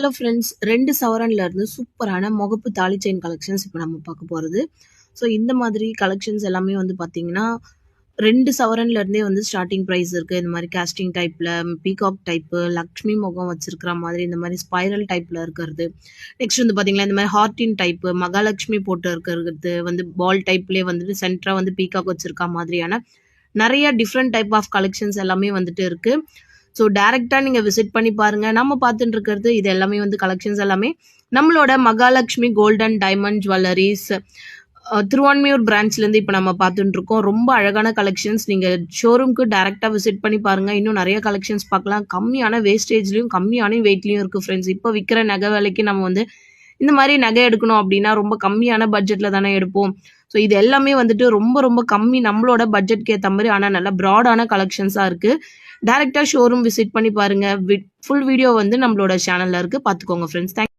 Hello friends, 2 சவரன்ல இருந்து சூப்பரான முகப்பு தாலி செயின் கலெக்ஷன்ஸ் இப்போ நம்ம பார்க்க போகிறது. ஸோ இந்த மாதிரி கலெக்ஷன்ஸ் எல்லாமே வந்து பார்த்தீங்கன்னா 2 சவரன்ல இருந்தே வந்து ஸ்டார்டிங் ப்ரைஸ் இருக்குது. இந்த மாதிரி காஸ்டிங் டைப்பில், பீகாக் டைப்பு, லக்ஷ்மி முகம் வச்சிருக்கிற மாதிரி இந்த மாதிரி ஸ்பைரல் டைப்பில் இருக்கிறது. நெக்ஸ்ட் வந்து பார்த்தீங்கன்னா இந்த மாதிரி ஹார்டின் டைப்பு, மகாலட்சுமி போட்டு இருக்கிறது வந்து பால் டைப்லேயே வந்துட்டு சென்டராக வந்து பீகாக் வச்சிருக்க மாதிரியான நிறைய டிஃப்ரெண்ட் டைப் ஆஃப் கலெக்ஷன்ஸ் எல்லாமே வந்துட்டு இருக்குது. ஸோ டேரெக்டாக நீங்கள் விசிட் பண்ணி பாருங்கள். நம்ம பார்த்துட்டு இருக்கிறது இது எல்லாமே வந்து கலெக்ஷன்ஸ் எல்லாமே நம்மளோட Mahalakshmi golden diamond jewelleries Thiruvanmiyur பிரான்ச்லேருந்து இப்போ நம்ம பார்த்துட்டு இருக்கோம். ரொம்ப அழகான கலெக்ஷன்ஸ். நீங்கள் ஷோரூம்க்கு டேரெக்டாக விசிட் பண்ணி பாருங்கள். இன்னும் நிறைய கலெக்ஷன்ஸ் பார்க்கலாம். கம்மியான வேஸ்டேஜ்லையும் கம்மியான வெயிட்லையும் இருக்குது ஃப்ரெண்ட்ஸ். இப்போ விற்கிற நகை விலைக்கு நம்ம வந்து இந்த மாதிரி நகை எடுக்கணும் அப்படின்னா ரொம்ப கம்மியான பட்ஜெட்டில் தானே எடுப்போம். ஸோ இது எல்லாமே வந்துட்டு ரொம்ப ரொம்ப கம்மி நம்மளோட பட்ஜெட்க்கு ஏற்ற மாதிரி, ஆனால் நல்ல ப்ராடான கலெக்ஷன்ஸாக இருக்குது. டேரெக்டாக ஷோரூம் விசிட் பண்ணி பாருங்கள். ஃபுல் வீடியோ வந்து நம்மளோட சேனலில் இருக்குது, பார்த்துக்கோங்க ஃப்ரெண்ட்ஸ். தேங்க்